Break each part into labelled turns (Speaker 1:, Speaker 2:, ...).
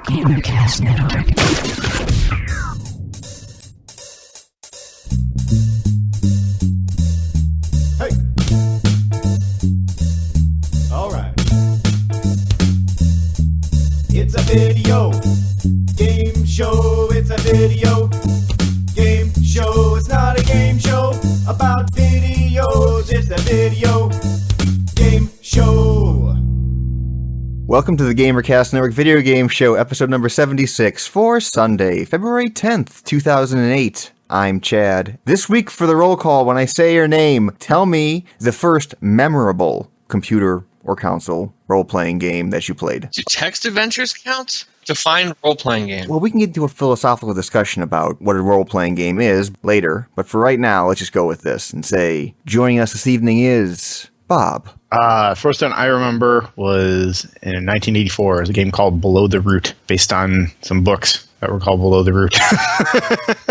Speaker 1: GamerCast Network.
Speaker 2: Hey. All right. It's a video game show. It's a video game show. It's not a game show about videos. It's a video game show.
Speaker 3: Welcome to the GamerCast Network Video Game Show, episode number 76 for Sunday, February 10th, 2008. I'm Chad. This week for the roll call, when I say your name, tell me the first memorable computer or console role-playing game that you played.
Speaker 4: Do text adventures count? Define role-playing game.
Speaker 3: Well, we can get into a philosophical discussion about what a role-playing game is later, but for right now, let's just go with this and say, joining us this evening is Bob.
Speaker 5: First one I remember was in 1984. It was a game called Below the Root, based on some books that were called Below the Root.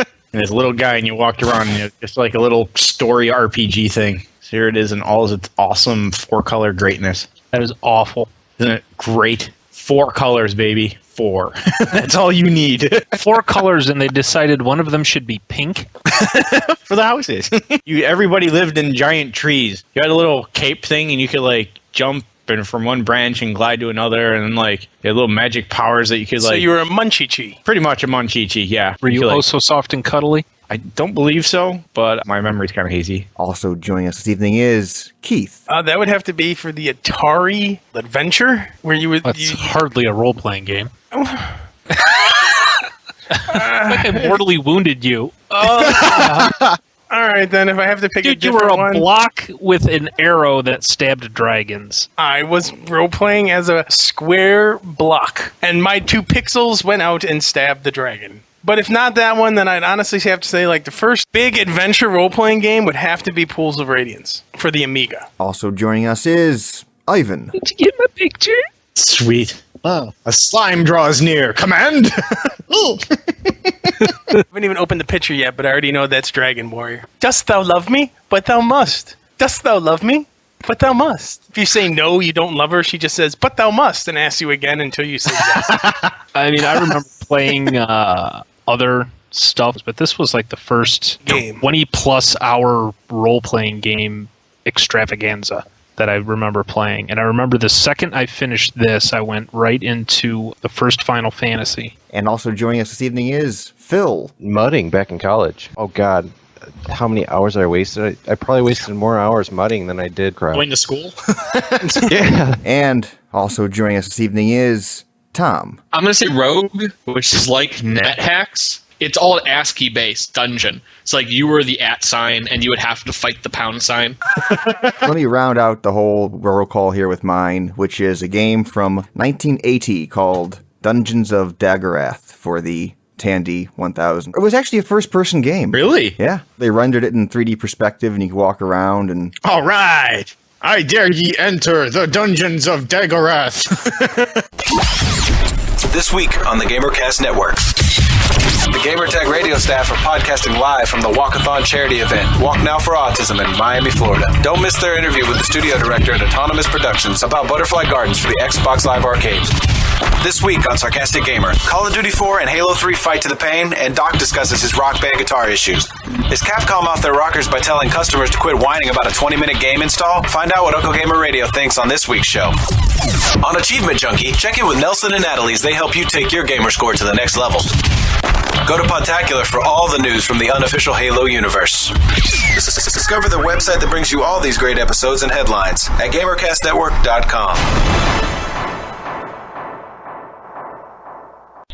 Speaker 5: And there's a little guy, and you walked around, and it's just like a little story RPG thing. So here it is in all its awesome four-color greatness.
Speaker 6: That is awful.
Speaker 5: Isn't it great? 4 colors, baby. 4. That's all you need.
Speaker 6: 4 colors, and they decided one of them should be pink.
Speaker 5: For the houses. Everybody lived in giant trees. You had a little cape thing, and you could like jump from one branch and glide to another, and then like you had little magic powers that you could like.
Speaker 7: So you were a Munchie-Chi.
Speaker 5: Pretty much a Munchie-Chi, yeah.
Speaker 6: Were you
Speaker 5: like,
Speaker 6: also soft and cuddly?
Speaker 5: I don't believe so, but my memory's kind of hazy.
Speaker 3: Also joining us this evening is Keith.
Speaker 7: That would have to be for the Atari Adventure, where you would.
Speaker 6: That's hardly a role-playing game. Like I mortally wounded you.
Speaker 7: All right, then, if I have to pick a
Speaker 6: Dude, you
Speaker 7: different
Speaker 6: were a
Speaker 7: one.
Speaker 6: block with an arrow that stabbed dragons.
Speaker 7: I was role-playing as a square block, and my 2 pixels went out and stabbed the dragon. But if not that one, then I'd honestly have to say, like, the first big adventure role-playing game would have to be Pools of Radiance for the Amiga.
Speaker 3: Also joining us is Ivan.
Speaker 6: Did you get my picture?
Speaker 5: Sweet. Oh, a slime draws near. Command!
Speaker 7: I haven't even opened the picture yet, but I already know that's Dragon Warrior. Dost thou love me? But thou must. Dost thou love me? But thou must. If you say no, you don't love her, she just says, but thou must, and asks you again until you say yes.
Speaker 6: I mean, I remember playing other stuff, but this was like the first
Speaker 7: game
Speaker 6: 20-plus hour role-playing game extravaganza that I remember playing. And I remember the second I finished this, I went right into the first Final Fantasy.
Speaker 3: And also joining us this evening is Phil.
Speaker 8: Mudding back in college. Oh, God. How many hours I wasted? I probably wasted more hours mudding than I did crap.
Speaker 4: Going to school?
Speaker 8: Yeah.
Speaker 3: And also joining us this evening is Tom.
Speaker 4: I'm going to say Rogue, which is like NetHacks. It's all an ASCII-based dungeon. It's like you were the @ sign, and you would have to fight the pound sign.
Speaker 3: Let me round out the whole roll call here with mine, which is a game from 1980 called Dungeons of Daggerath for the Tandy 1000. It was actually a first-person game.
Speaker 5: Really?
Speaker 3: Yeah. They rendered it in 3D perspective, and you could walk around and...
Speaker 5: All right! I dare ye enter the Dungeons of Daggerath.
Speaker 9: This week on the GamerCast Network. The Gamertag radio staff are podcasting live from the Walkathon charity event, Walk Now for Autism in Miami, Florida. Don't miss their interview with the studio director at Autonomous Productions about Butterfly Gardens for the Xbox Live Arcade. This week on Sarcastic Gamer, Call of Duty 4 and Halo 3 fight to the pain, and Doc discusses his Rock Band guitar issues. Is Capcom off their rockers by telling customers to quit whining about a 20-minute game install? Find out what Uncle Gamer Radio thinks on this week's show. On Achievement Junkie, check in with Nelson and Natalie as they help you take your gamer score to the next level. Go to Podtacular for all the news from the unofficial Halo universe. Discover the website that brings you all these great episodes and headlines at GamerCastNetwork.com.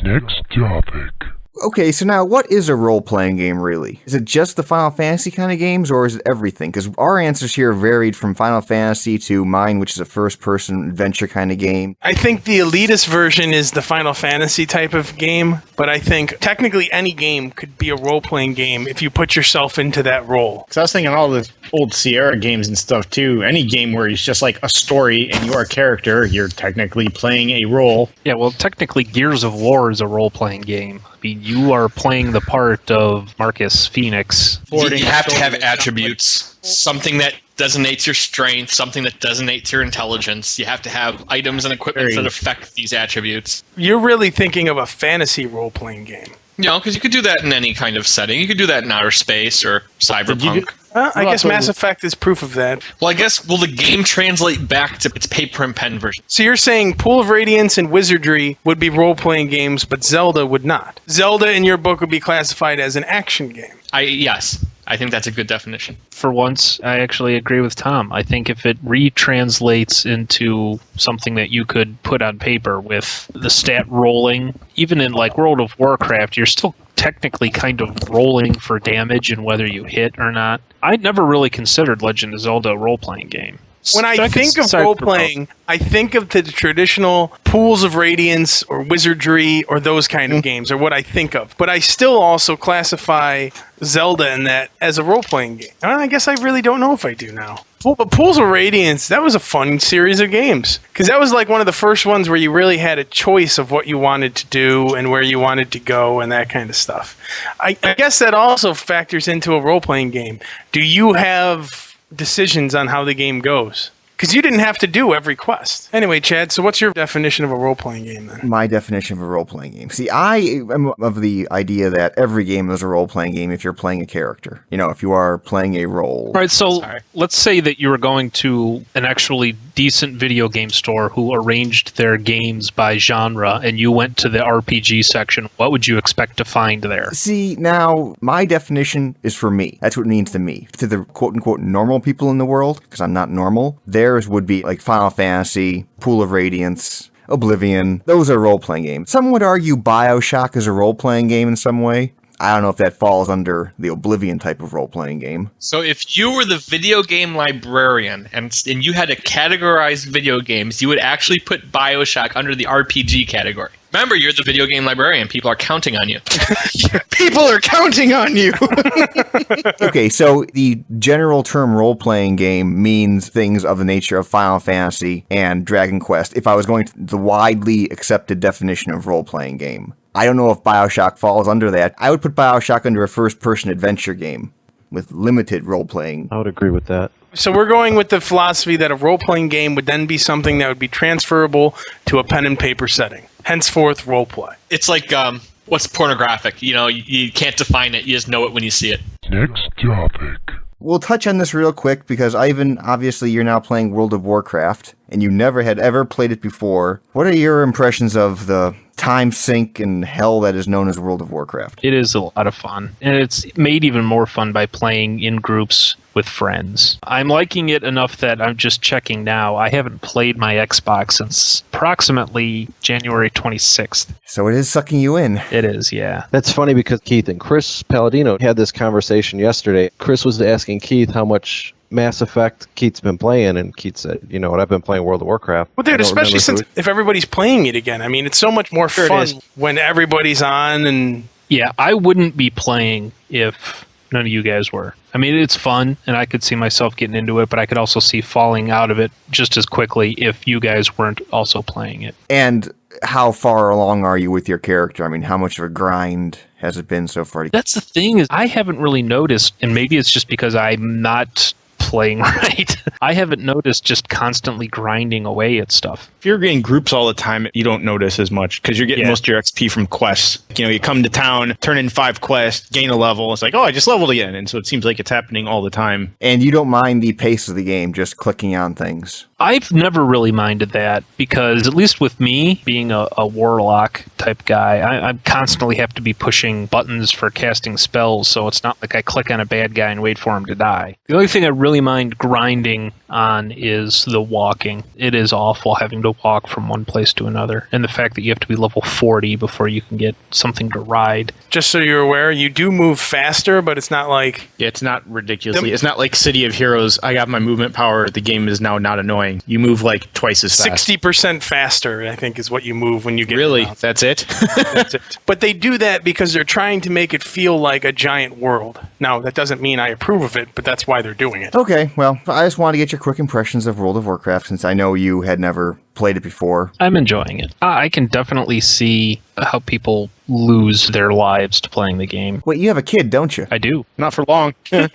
Speaker 10: Next topic.
Speaker 3: Okay, so now what is a role-playing game really? Is it just the Final Fantasy kind of games, or is it everything? Because our answers here varied from Final Fantasy to mine, which is a first-person adventure kind of game.
Speaker 7: I think the elitist version is the Final Fantasy type of game, but I think technically any game could be a role-playing game if you put yourself into that role.
Speaker 5: Because I was thinking all the old Sierra games and stuff too. Any game where it's just like a story and you're a character, you're technically playing a role.
Speaker 6: Yeah, well, technically Gears of War is a role-playing game. mean, you are playing the part of Marcus Phoenix.
Speaker 4: You have to have attributes. Something that designates your strength, something that designates your intelligence. You have to have items and equipment that affect these attributes.
Speaker 7: You're really thinking of a fantasy role-playing game.
Speaker 4: You know, because you could do that in any kind of setting. You could do that in outer space or cyberpunk.
Speaker 7: I guess Mass Effect is proof of that.
Speaker 4: Well, I guess, will the game translate back to its paper and pen version?
Speaker 7: So you're saying Pool of Radiance and Wizardry would be role-playing games, but Zelda would not. Zelda, in your book, would be classified as an action game.
Speaker 4: Yes. I think that's a good definition.
Speaker 6: For once, I actually agree with Tom. I think if it retranslates into something that you could put on paper with the stat rolling, even in like World of Warcraft, you're still technically kind of rolling for damage and whether you hit or not. I never really considered Legend of Zelda a role-playing game.
Speaker 7: When I think of role-playing, I think of the traditional Pools of Radiance or Wizardry or those kind of games are what I think of. But I still also classify Zelda in that as a role-playing game. I guess I really don't know if I do now. But Pools of Radiance, that was a fun series of games. Because that was like one of the first ones where you really had a choice of what you wanted to do and where you wanted to go and that kind of stuff. I guess that also factors into a role-playing game. Do you have decisions on how the game goes? Because you didn't have to do every quest. Anyway, Chad, so what's your definition of a role-playing game then?
Speaker 3: My definition of a role-playing game. See, I am of the idea that every game is a role-playing game if you're playing a character. You know, if you are playing a role.
Speaker 6: All right, so let's say that you were going to an actually decent video game store who arranged their games by genre, and you went to the RPG section. What would you expect to find there?
Speaker 3: See, now, my definition is for me. That's what it means to me. To the quote-unquote normal people in the world, because I'm not normal, theirs would be like Final Fantasy, Pool of Radiance, Oblivion. Those are role-playing games. Some would argue BioShock is a role-playing game in some way. I don't know if that falls under the Oblivion type of role-playing game.
Speaker 4: So if you were the video game librarian and you had to categorize video games, you would actually put BioShock under the RPG category. Remember, you're the video game librarian. People are counting on you.
Speaker 5: People are counting on you.
Speaker 3: Okay, so the general term role-playing game means things of the nature of Final Fantasy and Dragon Quest, if I was going to the widely accepted definition of role-playing game. I don't know if BioShock falls under that. I would put BioShock under a first-person adventure game with limited role-playing.
Speaker 8: I would agree with that.
Speaker 7: So we're going with the philosophy that a role-playing game would then be something that would be transferable to a pen and paper setting. Henceforth, role-play.
Speaker 4: It's like, what's pornographic? You know, you can't define it. You just know it when you see it.
Speaker 1: Next topic.
Speaker 3: We'll touch on this real quick because Ivan, obviously you're now playing World of Warcraft, and you never had ever played it before. What are your impressions of the time sink and hell that is known as World of Warcraft?
Speaker 6: It is a lot of fun, and it's made even more fun by playing in groups with friends. I'm liking it enough that I'm just checking now. I haven't played my Xbox since approximately January 26th.
Speaker 3: So it is sucking you in.
Speaker 6: It is, yeah.
Speaker 8: That's funny because Keith and Chris Palladino had this conversation yesterday. Chris was asking Keith how much Mass Effect Keith's been playing, and Keith said, you know what, I've been playing World of Warcraft.
Speaker 7: Well, dude, especially since if everybody's playing it again. I mean, it's so much more fun when everybody's on and...
Speaker 6: Yeah, I wouldn't be playing if none of you guys were. I mean, it's fun, and I could see myself getting into it, but I could also see falling out of it just as quickly if you guys weren't also playing it.
Speaker 3: And how far along are you with your character? I mean, how much of a grind has it been so far?
Speaker 6: That's the thing, is I haven't really noticed, and maybe it's just because I'm not playing right. I haven't noticed just constantly grinding away at stuff.
Speaker 5: If you're getting groups all the time, you don't notice as much because you're getting most of your XP from quests. You know, you come to town, turn in 5 quests, gain a level. It's like, oh, I just leveled again. And so it seems like it's happening all the time.
Speaker 3: And you don't mind the pace of the game, just clicking on things.
Speaker 6: I've never really minded that because, at least with me, being a warlock type guy, I constantly have to be pushing buttons for casting spells, so it's not like I click on a bad guy and wait for him to die. The only thing I really mind grinding on is the walking. It is awful having to walk from one place to another, and the fact that you have to be level 40 before you can get something to ride.
Speaker 7: Just so you're aware, you do move faster, but it's not like...
Speaker 5: Yeah, it's not ridiculously. It's not like City of Heroes. I got my movement power. The game is now not annoying. annoying. You move like twice as fast.
Speaker 7: 60% faster, I think, is what you move when you get
Speaker 5: Really?
Speaker 7: around.
Speaker 5: That's it?
Speaker 7: That's it. But they do that because they're trying to make it feel like a giant world. Now, that doesn't mean I approve of it, but that's why they're doing it.
Speaker 3: Okay, well, I just wanted to get your quick impressions of World of Warcraft since I know you had never played it before.
Speaker 6: I'm enjoying it. I can definitely see how people lose their lives to playing the game.
Speaker 3: Wait, you have a kid, don't you?
Speaker 6: I do.
Speaker 5: Not for long.
Speaker 8: Do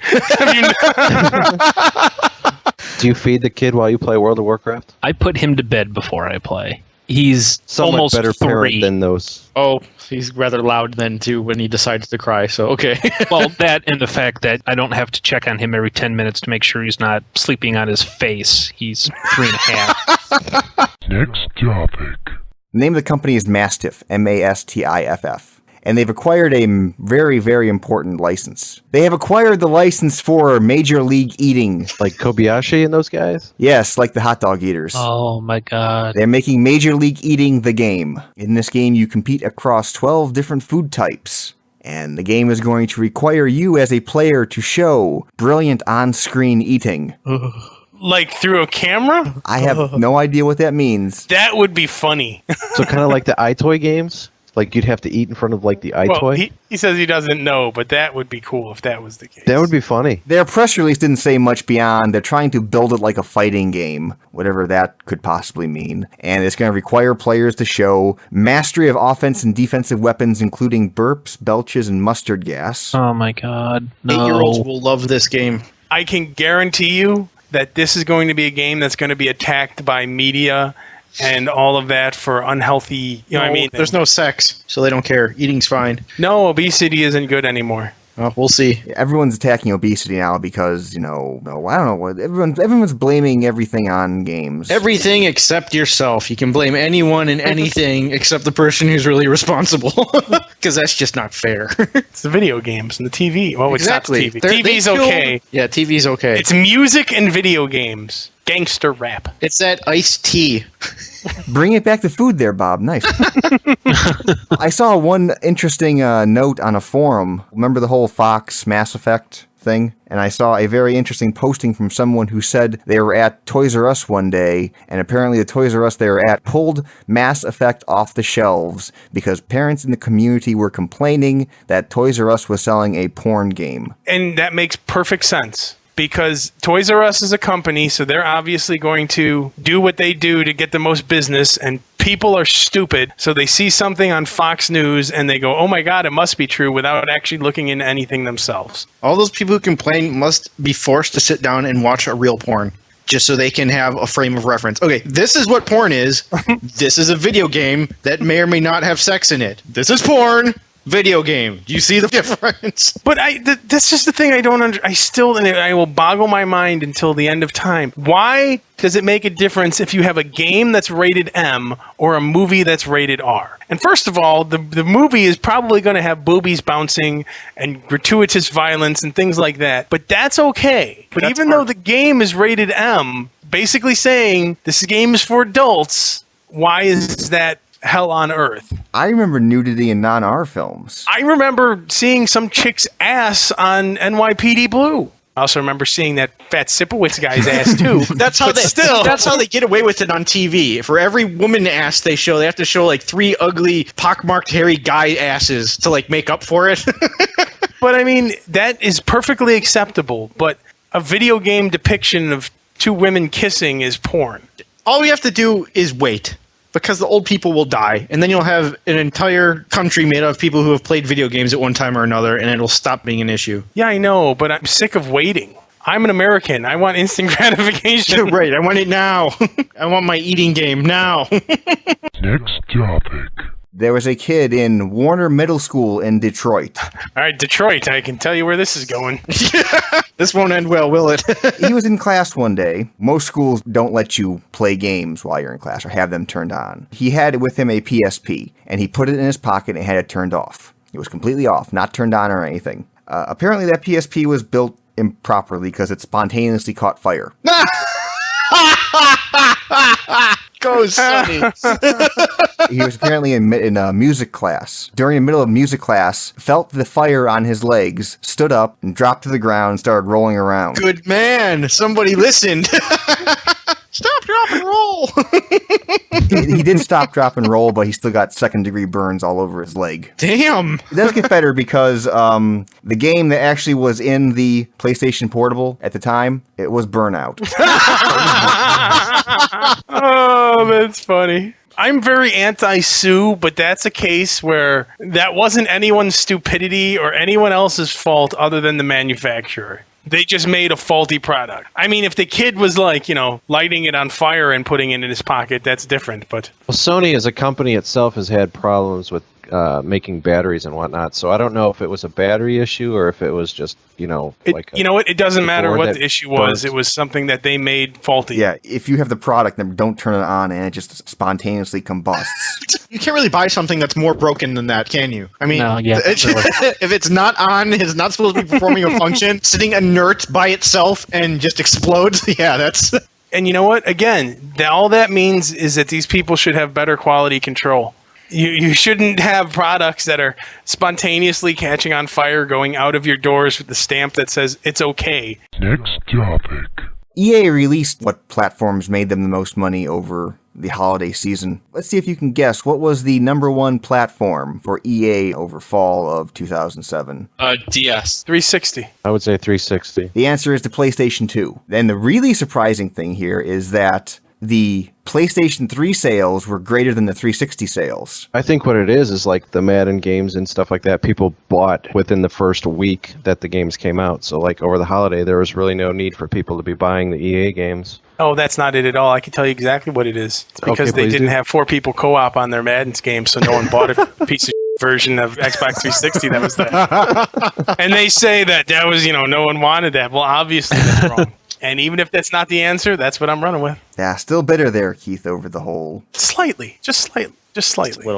Speaker 8: you feed the kid while you play World of Warcraft?
Speaker 6: I put him to bed before I play. He's
Speaker 8: Somewhat
Speaker 6: almost
Speaker 8: better
Speaker 6: 3.
Speaker 8: parent than those.
Speaker 5: Oh, he's rather loud then, too, when he decides to cry, so okay.
Speaker 6: Well, that and the fact that I don't have to check on him every 10 minutes to make sure he's not sleeping on his face. He's 3.5.
Speaker 2: Next topic.
Speaker 3: The name of the company is Mastiff, Mastiff. And they've acquired a very, very important license. They have acquired the license for Major League Eating.
Speaker 8: Like Kobayashi and those guys?
Speaker 3: Yes, like the hot dog eaters.
Speaker 6: Oh my god.
Speaker 3: They're making Major League Eating the game. In this game, you compete across 12 different food types. And the game is going to require you as a player to show brilliant on-screen eating.
Speaker 7: Like through a camera?
Speaker 3: I have no idea what that means.
Speaker 7: That would be funny.
Speaker 8: So kind of like the iToy games? Like you'd have to eat in front of like the iToy?
Speaker 7: Well, he says he doesn't know, but that would be cool if that was the case.
Speaker 8: That would be funny.
Speaker 3: Their press release didn't say much beyond. They're trying to build it like a fighting game, whatever that could possibly mean. And it's going to require players to show mastery of offense and defensive weapons, including burps, belches, and mustard gas.
Speaker 6: Oh my god. No.
Speaker 5: 8-year-olds will love this game.
Speaker 7: I can guarantee you that this is going to be a game that's going to be attacked by media and all of that for unhealthy, you know what I mean?
Speaker 5: There's no sex, so they don't care. Eating's fine.
Speaker 7: No, obesity isn't good anymore.
Speaker 5: Well, we'll see.
Speaker 3: Everyone's attacking obesity now because, I don't know what. Everyone's blaming everything on games.
Speaker 5: Everything except yourself. You can blame anyone and anything except the person who's really responsible. Because that's just not fair.
Speaker 7: It's the video games and the TV. Well,
Speaker 5: Exactly.
Speaker 7: It's not the TV. TV's
Speaker 5: They killed-
Speaker 7: okay.
Speaker 5: Yeah, TV's okay.
Speaker 7: It's music and video games. Gangster rap.
Speaker 5: It's that iced tea.
Speaker 3: Bring it back to food there, Bob. Nice. I saw one interesting note on a forum. Remember the whole Fox Mass Effect thing? And I saw a very interesting posting from someone who said they were at Toys R Us one day, and apparently the Toys R Us they were at pulled Mass Effect off the shelves because parents in the community were complaining that Toys R Us was selling a porn game.
Speaker 7: And that makes perfect sense. Because Toys R Us is a company, so they're obviously going to do what they do to get the most business, and people are stupid, so they see something on Fox News and they go, oh my god, it must be true, without actually looking into anything themselves.
Speaker 5: All those people who complain must be forced to sit down and watch a real porn. Just so they can have a frame of reference. Okay, this is what porn is. This is a video game that may or may not have sex in it. This is porn. Video game. Do you see the difference?
Speaker 7: But that's just the thing I don't I will boggle my mind until the end of time. Why does it make a difference if you have a game that's rated M or a movie that's rated R? And first of all, the movie is probably going to have boobies bouncing and gratuitous violence and things like that. But that's okay. But even though the game is rated M, basically saying this game is for adults, why is that hell on earth?
Speaker 3: I remember nudity in non-R films.
Speaker 7: I remember seeing some chick's ass on NYPD Blue. I also remember seeing that fat Sipowicz guy's ass too.
Speaker 5: That's how That's how they get away with it on TV. For every woman ass they show, they have to show like 3 ugly, pockmarked, hairy guy asses to like make up for it.
Speaker 7: But I mean, that is perfectly acceptable. But a video game depiction of 2 women kissing is porn.
Speaker 5: All we have to do is wait. Because the old people will die, and then you'll have an entire country made of people who have played video games at one time or another, and it'll stop being an issue.
Speaker 7: Yeah, I know, but I'm sick of waiting. I'm an American. I want instant gratification.
Speaker 5: Right, I want it now. I want my eating game now.
Speaker 2: Next topic.
Speaker 3: There was a kid in Warner Middle School in Detroit.
Speaker 7: All right, Detroit, I can tell you where this is going.
Speaker 5: This won't end well, will it?
Speaker 3: He was in class one day. Most schools don't let you play games while you're in class or have them turned on. He had with him a PSP, and he put it in his pocket and had it turned off. It was completely off, not turned on or anything. Apparently that PSP was built improperly because it spontaneously caught fire.
Speaker 5: Go, Sonny.
Speaker 3: He was apparently in a music class. During the middle of music class, felt the fire on his legs, stood up, and dropped to the ground and started rolling around.
Speaker 5: Good man. Somebody listened. Stop, drop, and roll.
Speaker 3: He did stop, drop, and roll, but he still got second-degree burns all over his leg.
Speaker 5: Damn.
Speaker 3: It does get better because the game that actually was in the PlayStation Portable at the time, it was Burnout.
Speaker 7: Oh, that's funny. I'm very anti-sue, but that's a case where that wasn't anyone's stupidity or anyone else's fault other than the manufacturer. They just made a faulty product. I mean, if the kid was like, lighting it on fire and putting it in his pocket, that's different. But
Speaker 8: Well, Sony as a company itself has had problems with making batteries and whatnot, so I don't know if it was a battery issue or if it was just,
Speaker 7: you know what? It doesn't matter
Speaker 8: board
Speaker 7: what
Speaker 8: that
Speaker 7: the issue was.
Speaker 8: burns.
Speaker 7: It was something that they made faulty.
Speaker 3: Yeah, if you have the product, then don't turn it on and it just spontaneously combusts.
Speaker 5: You can't really buy something that's more broken than that, can you? I mean,
Speaker 6: No, yeah,
Speaker 5: if it's not on, it's not supposed to be performing a function, sitting inert by itself and just explodes, yeah, that's...
Speaker 7: And you know what? Again, all that means is that these people should have better quality control. You shouldn't have products that are spontaneously catching on fire, going out of your doors with the stamp that says it's okay.
Speaker 1: Next topic.
Speaker 3: EA released what platforms made them the most money over the holiday season. Let's see if you can guess what was the number one platform for EA over fall of 2007.
Speaker 4: DS.
Speaker 7: 360.
Speaker 8: I would say 360.
Speaker 3: The answer is the PlayStation 2. And the really surprising thing here is that the PlayStation 3 sales were greater than the 360 sales.
Speaker 8: I think what it is like the Madden games and stuff like that, people bought within the first week that the games came out. So like over the holiday, there was really no need for people to be buying the EA games.
Speaker 7: Oh, that's not it at all. I can tell you exactly what it is. It's because they didn't have 4 people co-op on their Madden's game, so no one bought a piece of version of Xbox 360 that was there. And they say that was, no one wanted that. Well, obviously that's wrong. And even if that's not the answer, that's what I'm running with.
Speaker 3: Yeah, still bitter there, Keith, over the whole...
Speaker 7: Slightly. Just slightly.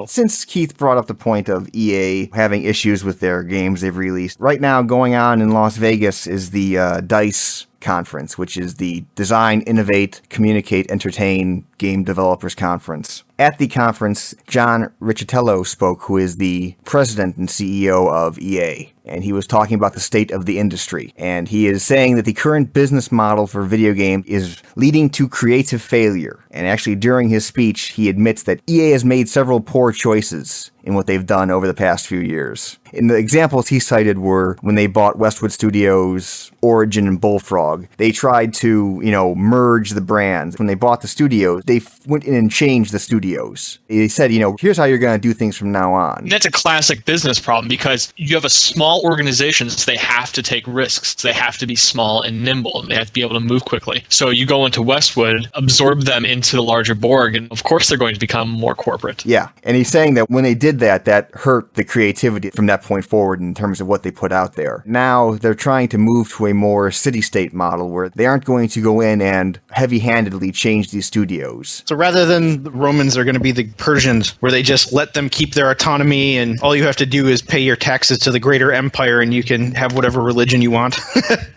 Speaker 3: Since Keith brought up the point of EA having issues with their games they've released, right now going on in Las Vegas is the DICE conference, which is the Design, Innovate, Communicate, Entertain Game Developers Conference. At the conference, John Riccitello spoke, who is the president and CEO of EA. And he was talking about the state of the industry. And he is saying that the current business model for video games is leading to creative failure. And actually, during his speech, he admits that EA has made several poor choices in what they've done over the past few years. And the examples he cited were when they bought Westwood Studios, Origin, and Bullfrog. They tried to, merge the brands. When they bought the studios, they went in and changed the studios. They said, here's how you're going to do things from now on.
Speaker 4: And that's a classic business problem because you have a small organization, so they have to take risks. They have to be small and nimble, and they have to be able to move quickly. So you go into Westwood, absorb them into the larger Borg, and of course they're going to become more corporate.
Speaker 3: Yeah, and he's saying that when they did that hurt the creativity from that point forward in terms of what they put out there. Now they're trying to move to a more city-state model where they aren't going to go in and heavy-handedly change these studios.
Speaker 5: So rather than the Romans, they're going to be the Persians, where they just let them keep their autonomy, and all you have to do is pay your taxes to the greater empire, and you can have whatever religion you want.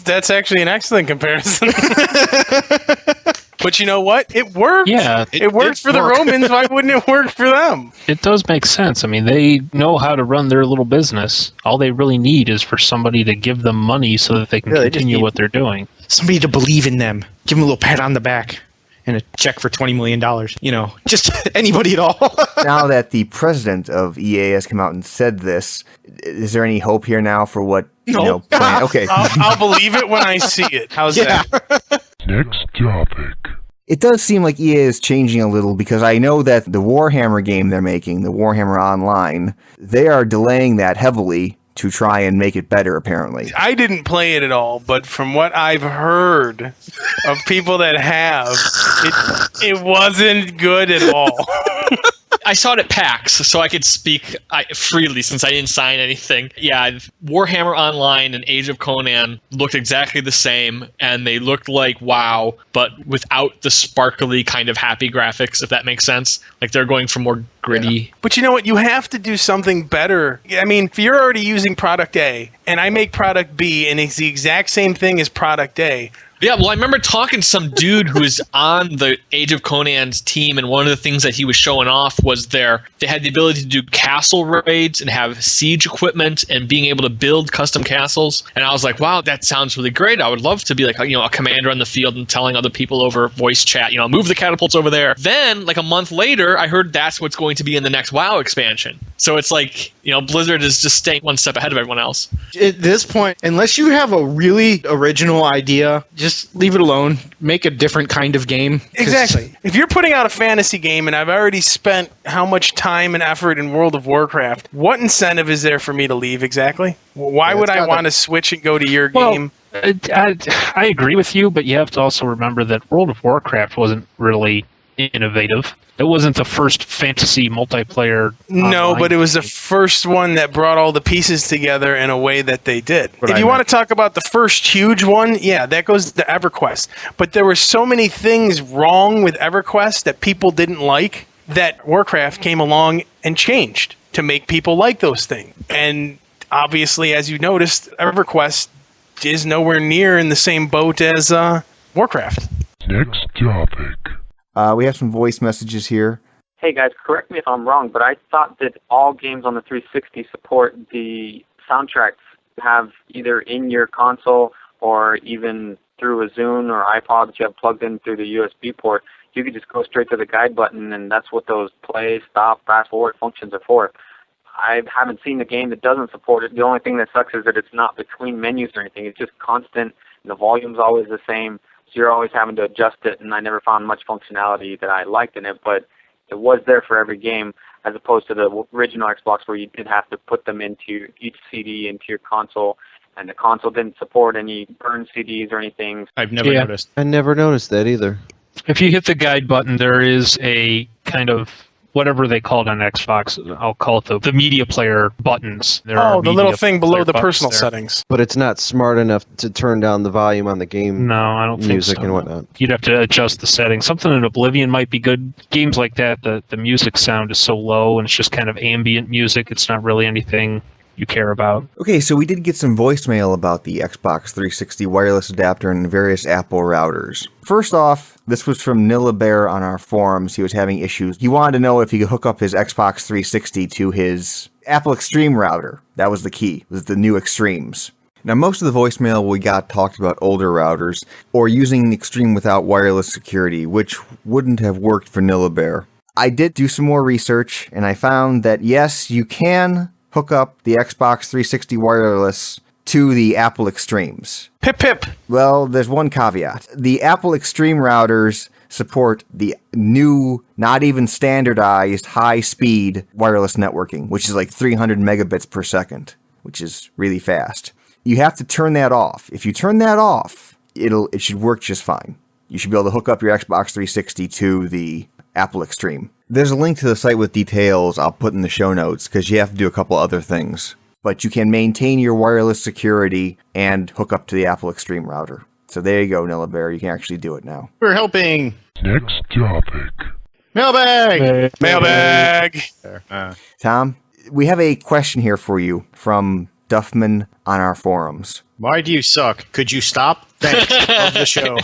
Speaker 7: That's actually an excellent comparison. But you know what? It worked.
Speaker 6: Yeah,
Speaker 7: it worked for the Romans. Why wouldn't it work for them?
Speaker 6: It does make sense. I mean, they know how to run their little business. All they really need is for somebody to give them money so that they can continue what they're doing.
Speaker 5: Somebody to believe in them. Give them a little pat on the back and a check for $20 million. Just anybody at all.
Speaker 3: Now that the president of EA has come out and said this, is there any hope here now for what, plan? Okay.
Speaker 7: I'll believe it when I see it. How's that?
Speaker 1: Next topic.
Speaker 3: It does seem like EA is changing a little because I know that the Warhammer game they're making, the Warhammer Online, they are delaying that heavily to try and make it better, apparently.
Speaker 7: I didn't play it at all, but from what I've heard of people that have, it wasn't good at all.
Speaker 4: I saw it at PAX, so I could speak freely since I didn't sign anything. Yeah, Warhammer Online and Age of Conan looked exactly the same, and they looked like WoW, but without the sparkly kind of happy graphics, if that makes sense. Like, they're going for more gritty.
Speaker 7: Yeah. But you know what? You have to do something better. I mean, if you're already using product A, and I make product B, and it's the exact same thing as product A,
Speaker 4: Yeah, well, I remember talking to some dude who was on the Age of Conan's team, and one of the things that he was showing off was they had the ability to do castle raids and have siege equipment and being able to build custom castles. And I was like, wow, that sounds really great. I would love to be like, a commander on the field and telling other people over voice chat, move the catapults over there. Then, like a month later, I heard that's what's going to be in the next WoW expansion. So it's like, Blizzard is just staying one step ahead of everyone else.
Speaker 5: At this point, unless you have a really original idea, just leave it alone. Make a different kind of game.
Speaker 7: Exactly. If you're putting out a fantasy game and I've already spent how much time and effort in World of Warcraft, what incentive is there for me to leave exactly? Why would I want to switch and go to your game?
Speaker 6: I agree with you, but you have to also remember that World of Warcraft wasn't really innovative. It wasn't the first fantasy multiplayer.
Speaker 7: No, but it was the first one that brought all the pieces together in a way that they did. If you want to talk about the first huge one, yeah, that goes to EverQuest. But there were so many things wrong with EverQuest that people didn't like that Warcraft came along and changed to make people like those things. And obviously, as you noticed, EverQuest is nowhere near in the same boat as Warcraft.
Speaker 1: Next topic.
Speaker 3: We have some voice messages here.
Speaker 10: Hey guys, correct me if I'm wrong, but I thought that all games on the 360 support the soundtracks have either in your console or even through a Zune or iPod that you have plugged in through the USB port. You could just go straight to the guide button, and that's what those play, stop, fast forward functions are for. I haven't seen a game that doesn't support it. The only thing that sucks is that it's not between menus or anything. It's just constant, and the volume's always the same. So you're always having to adjust it, and I never found much functionality that I liked in it, but it was there for every game, as opposed to the original Xbox where you did have to put them into each CD into your console, and the console didn't support any burned CDs or anything.
Speaker 5: I've never noticed.
Speaker 8: I never noticed that either.
Speaker 6: If you hit the guide button, there is a kind of whatever they call it on Xbox. I'll call it the media player buttons. There are
Speaker 7: the little
Speaker 6: media
Speaker 7: thing below
Speaker 6: player
Speaker 7: the
Speaker 6: buttons
Speaker 7: personal
Speaker 6: there.
Speaker 7: settings.
Speaker 8: But it's not smart enough to turn down the volume on the game.
Speaker 6: No, I don't think
Speaker 8: music
Speaker 6: so.
Speaker 8: and whatnot.
Speaker 6: You'd have to adjust the settings. Something in Oblivion might be good. Games like that, the music sound is so low and it's just kind of ambient music. It's not really anything you care about.
Speaker 3: Okay, so we did get some voicemail about the Xbox 360 wireless adapter and various Apple routers. First off, this was from Nillabear on our forums. He was having issues. He wanted to know if he could hook up his Xbox 360 to his Apple Extreme router. That was the key, was the new Extremes. Now, most of the voicemail we got talked about older routers or using the Extreme without wireless security, which wouldn't have worked for Nillabear. I did do some more research, and I found that yes, you can hook up the Xbox 360 wireless to the Apple Extremes.
Speaker 7: Pip pip.
Speaker 3: Well, there's one caveat. The Apple Extreme routers support the new, not even standardized, high-speed wireless networking, which is like 300 megabits per second, which is really fast. You have to turn that off. If you turn that off, it should work just fine. You should be able to hook up your Xbox 360 to the Apple Extreme. There's a link to the site with details I'll put in the show notes because you have to do a couple other things. But you can maintain your wireless security and hook up to the Apple Extreme router. So there you go, Nillabear. You can actually do it now.
Speaker 5: We're helping.
Speaker 1: Next topic.
Speaker 5: Mailbag!
Speaker 7: Mailbag.
Speaker 3: Tom, we have a question here for you from Duffman on our forums.
Speaker 5: Why do you suck? Could you stop? Thanks. Love the show.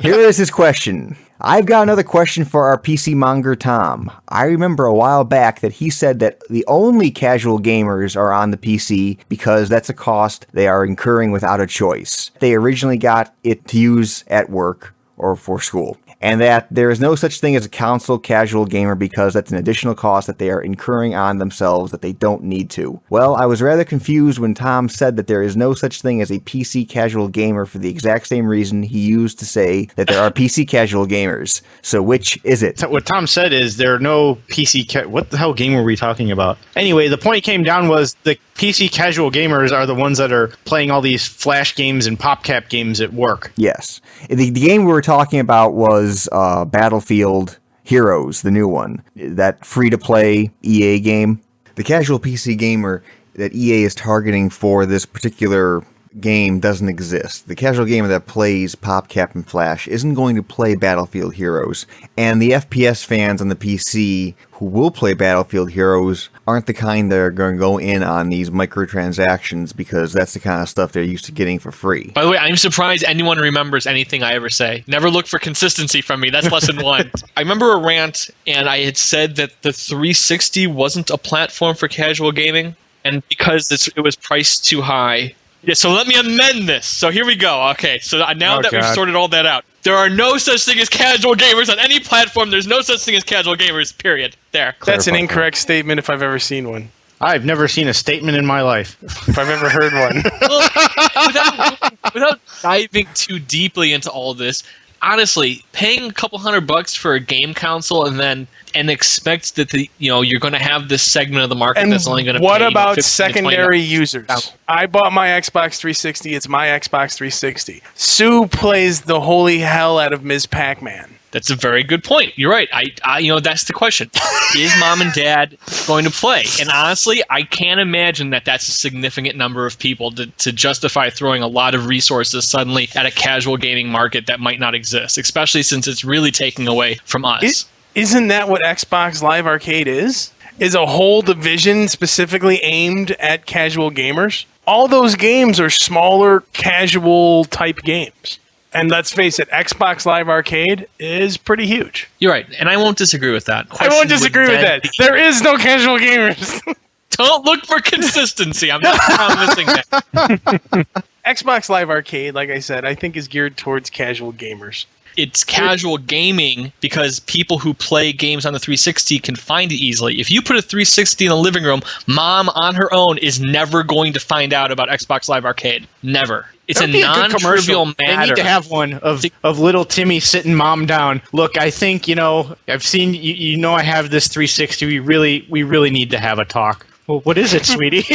Speaker 3: Here is his question. I've got another question for our PC monger Tom. I remember a while back that he said that the only casual gamers are on the PC because that's a cost they are incurring without a choice. They originally got it to use at work or for school. And that there is no such thing as a console casual gamer because that's an additional cost that they are incurring on themselves that they don't need to. Well, I was rather confused when Tom said that there is no such thing as a PC casual gamer for the exact same reason he used to say that there are PC casual gamers. So which is it?
Speaker 5: What Tom said is there are no PC... what the hell game were we talking about? Anyway, the point came down was the PC casual gamers are the ones that are playing all these Flash games and PopCap games at work.
Speaker 3: Yes. The game we were talking about was Battlefield Heroes, the new one. That free-to-play EA game. The casual PC gamer that EA is targeting for this particular game doesn't exist. The casual gamer that plays PopCap and Flash isn't going to play Battlefield Heroes, and the FPS fans on the PC who will play Battlefield Heroes aren't the kind that are going to go in on these microtransactions because that's the kind of stuff they're used to getting for free.
Speaker 4: By the way, I'm surprised anyone remembers anything I ever say. Never look for consistency from me. That's lesson one. I remember a rant, and I had said that the 360 wasn't a platform for casual gaming, and because it was priced too high. Yeah, so let me amend this. So here we go. Okay, so now that we've sorted all that out, there are no such thing as casual gamers on any platform. There's no such thing as casual gamers, period. There.
Speaker 7: That's an incorrect statement if I've ever seen one.
Speaker 5: I've never seen a statement in my life.
Speaker 7: If I've ever heard one.
Speaker 4: Well, without diving too deeply into all this, honestly, paying a couple $100 for a game console and expect that you're going to have this segment of the market
Speaker 7: and
Speaker 4: that's only going to.
Speaker 7: What about secondary users? I bought my Xbox 360. It's my Xbox 360. Sue plays the holy hell out of Ms. Pac-Man.
Speaker 4: That's a very good point. You're right. I that's the question. Is mom and dad going to play? And honestly, I can't imagine that that's a significant number of people to justify throwing a lot of resources suddenly at a casual gaming market that might not exist, especially since it's really taking away from us.
Speaker 7: Isn't that what Xbox Live Arcade is? Is a whole division specifically aimed at casual gamers? All those games are smaller, casual type games. And let's face it, Xbox Live Arcade is pretty huge.
Speaker 4: You're right, and I won't disagree with that.
Speaker 7: I won't disagree with that. There is no casual gamers.
Speaker 4: Don't look for consistency. I'm not promising that.
Speaker 7: Xbox Live Arcade, like I said, I think is geared towards casual gamers.
Speaker 4: It's casual gaming because people who play games on the 360 can find it easily. If you put a 360 in the living room, mom on her own is never going to find out about Xbox Live Arcade. Never. It's a non-trivial matter.
Speaker 5: They need to have one of little Timmy sitting mom down. Look, I think, I've seen, I have this 360. We really need to have a talk. Well, what is it, sweetie?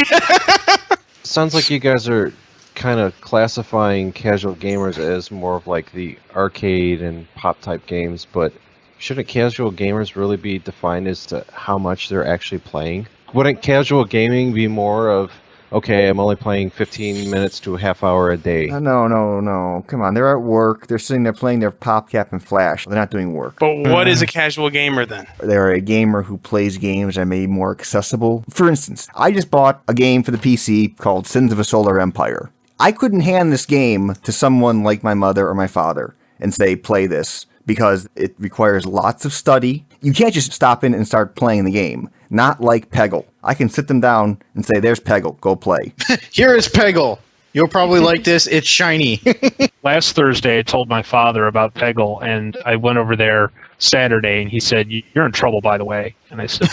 Speaker 8: Sounds like you guys are kind of classifying casual gamers as more of like the arcade and pop type games, but shouldn't casual gamers really be defined as to how much they're actually playing? Wouldn't casual gaming be more of, okay, I'm only playing 15 minutes to a half hour a day?
Speaker 3: No. Come on, they're at work. They're sitting there playing their PopCap and Flash. They're not doing work.
Speaker 7: But what is a casual gamer then?
Speaker 3: They're a gamer who plays games that may be more accessible. For instance, I just bought a game for the PC called Sins of a Solar Empire. I couldn't hand this game to someone like my mother or my father and say, play this, because it requires lots of study. You can't just stop in and start playing the game. Not like Peggle. I can sit them down and say, there's Peggle, go play.
Speaker 5: Here is Peggle. You'll probably like this. It's shiny.
Speaker 6: Last Thursday, I told my father about Peggle, and I went over there Saturday, and he said, "You're in trouble, by the way." And I said,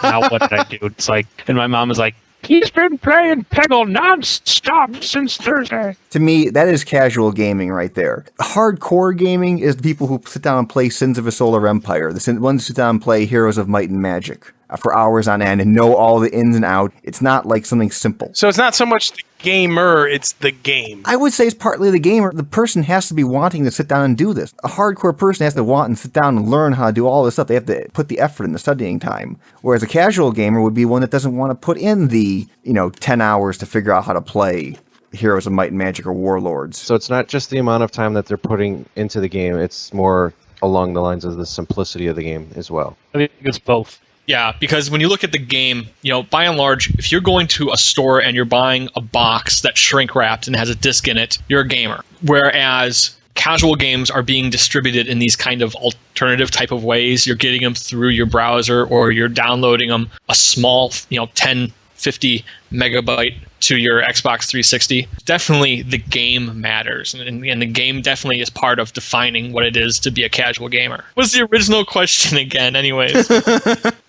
Speaker 6: "Now what did I do?" It's like, and my mom was like, "He's been playing Peggle non-stop since Thursday."
Speaker 3: To me, that is casual gaming right there. Hardcore gaming is the people who sit down and play Sins of a Solar Empire. The ones who sit down and play Heroes of Might and Magic for hours on end and know all the ins and outs. It's not like something simple.
Speaker 7: So it's not so much the gamer, it's the game.
Speaker 3: I would say it's partly the gamer. The person has to be wanting to sit down and do this. A hardcore person has to want and sit down and learn how to do all this stuff. They have to put the effort in the studying time. Whereas a casual gamer would be one that doesn't want to put in the, 10 hours to figure out how to play Heroes of Might and Magic or Warlords.
Speaker 8: So it's not just the amount of time that they're putting into the game, it's more along the lines of the simplicity of the game as well.
Speaker 6: I think it's both.
Speaker 4: Yeah, because when you look at the game, by and large, if you're going to a store and you're buying a box that's shrink wrapped and has a disc in it, you're a gamer. Whereas casual games are being distributed in these kind of alternative type of ways. You're getting them through your browser, or you're downloading them a small, 10, 50 megabyte to your Xbox 360. Definitely the game matters, and the game definitely is part of defining what it is to be a casual gamer. What's the original question again, anyways?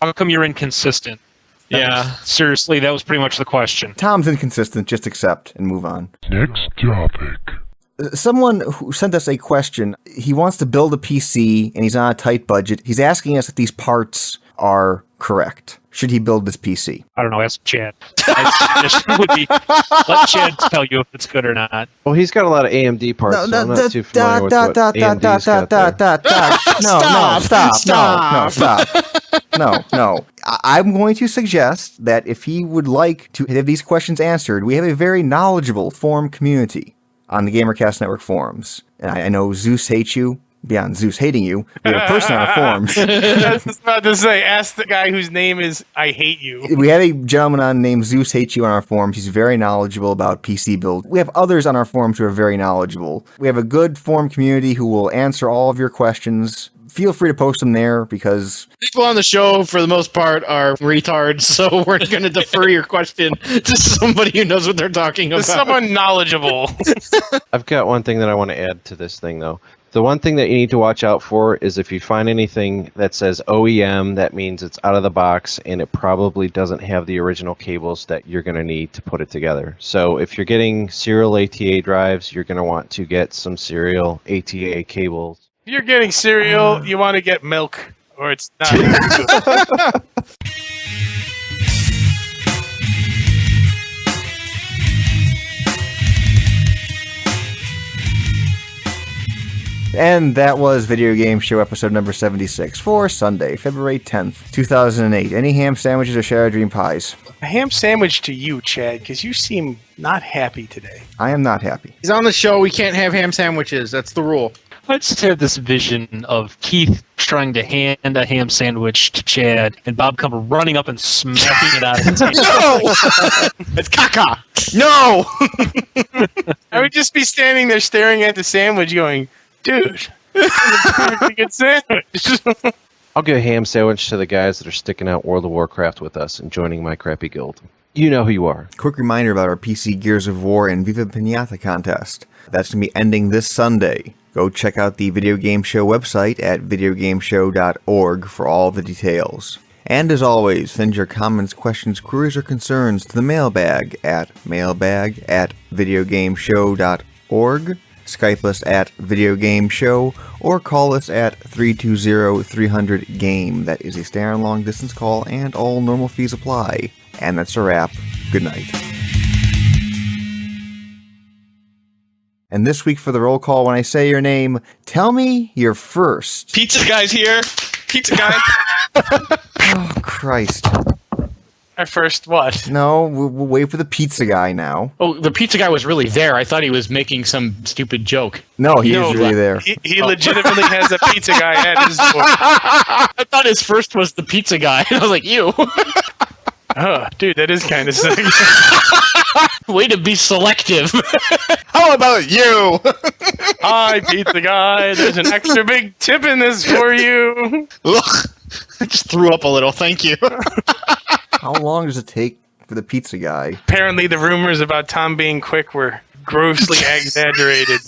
Speaker 6: How come you're inconsistent? Seriously, that was pretty much the question.
Speaker 3: Tom's inconsistent, just accept and move on.
Speaker 1: Next topic.
Speaker 3: Someone who sent us a question, he wants to build a PC and he's on a tight budget. He's asking us if these parts are correct. Should he build this PC?
Speaker 6: I don't know, ask Chad. My suggestion would be let Chad tell you if it's good or not.
Speaker 8: Well, he's got a lot of AMD parts, so I'm not too familiar with what AMD's got there.
Speaker 3: No, stop. No. I'm going to suggest that if he would like to have these questions answered, we have a very knowledgeable forum community on the GamerCast Network forums. And I know Zeus hates you. Beyond Zeus hating you, we have a person on our forums.
Speaker 7: I was just about to say, ask the guy whose name is I Hate You.
Speaker 3: We have a gentleman on named Zeus Hates You on our forums. He's very knowledgeable about PC build. We have others on our forums who are very knowledgeable. We have a good forum community who will answer all of your questions. Feel free to post them there because
Speaker 5: People on the show, for the most part, are retards, so we're going to defer your question to somebody who knows what they're talking about.
Speaker 7: Someone knowledgeable.
Speaker 8: I've got one thing that I want to add to this thing, though. The one thing that you need to watch out for is if you find anything that says OEM, that means it's out of the box and it probably doesn't have the original cables that you're going to need to put it together. So if you're getting serial ATA drives, you're going to want to get some serial ATA cables.
Speaker 7: If you're getting cereal, you want to get milk, or it's not.
Speaker 3: And that was Video Game Show episode number 76 for Sunday, February 10th, 2008. Any ham sandwiches or Shattered Dream pies?
Speaker 7: A ham sandwich to you, Chad, because you seem not happy today.
Speaker 3: I am not happy.
Speaker 5: He's on the show. We can't have ham sandwiches. That's the rule.
Speaker 6: I just have this vision of Keith trying to hand a ham sandwich to Chad, and Bob come running up and smacking it out of his hand.
Speaker 5: No! It's caca! No!
Speaker 7: I would just be standing there staring at the sandwich going, dude, this is a perfectly good sandwich.
Speaker 8: I'll give a ham sandwich to the guys that are sticking out World of Warcraft with us and joining my crappy guild. You know who you are.
Speaker 3: Quick reminder about our PC Gears of War and Viva Pinata contest. That's going to be ending this Sunday. Go check out the Video Game Show website at videogameshow.org for all the details. And as always, send your comments, questions, queries, or concerns to the mailbag at videogameshow.org. Skype us at Video Game Show, or call us at 320-300-GAME. That is a standard long-distance call, and all normal fees apply. And that's a wrap. Good night. And this week for the roll call, when I say your name, tell me your first.
Speaker 4: Pizza guy's here. Pizza guy.
Speaker 3: Oh, Christ.
Speaker 7: Our first what?
Speaker 3: No, we'll wait for the pizza guy now.
Speaker 5: Oh, the pizza guy was really there. I thought he was making some stupid joke.
Speaker 3: No, he is really there.
Speaker 7: He legitimately has a pizza guy at his door.
Speaker 5: I thought his first was the pizza guy. I was like, you.
Speaker 7: Oh, dude, that is kind of sick.
Speaker 5: Way to be selective. How about you?
Speaker 7: Hi, pizza guy. There's an extra big tip in this for you.
Speaker 5: Ugh. I just threw up a little. Thank you.
Speaker 3: How long does it take for the pizza guy?
Speaker 7: Apparently, the rumors about Tom being quick were grossly exaggerated.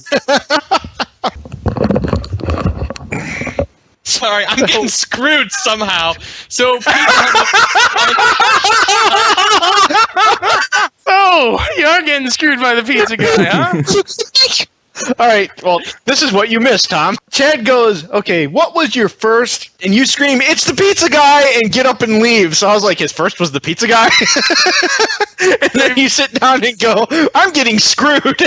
Speaker 4: Sorry, I'm getting screwed somehow. So,
Speaker 7: Oh, you are getting screwed by the pizza guy, huh?
Speaker 5: All right, well, this is what you missed, Tom. Chad goes, okay, what was your first? And you scream, it's the pizza guy, and get up and leave. So I was like, his first was the pizza guy? And then you sit down and go, I'm getting screwed.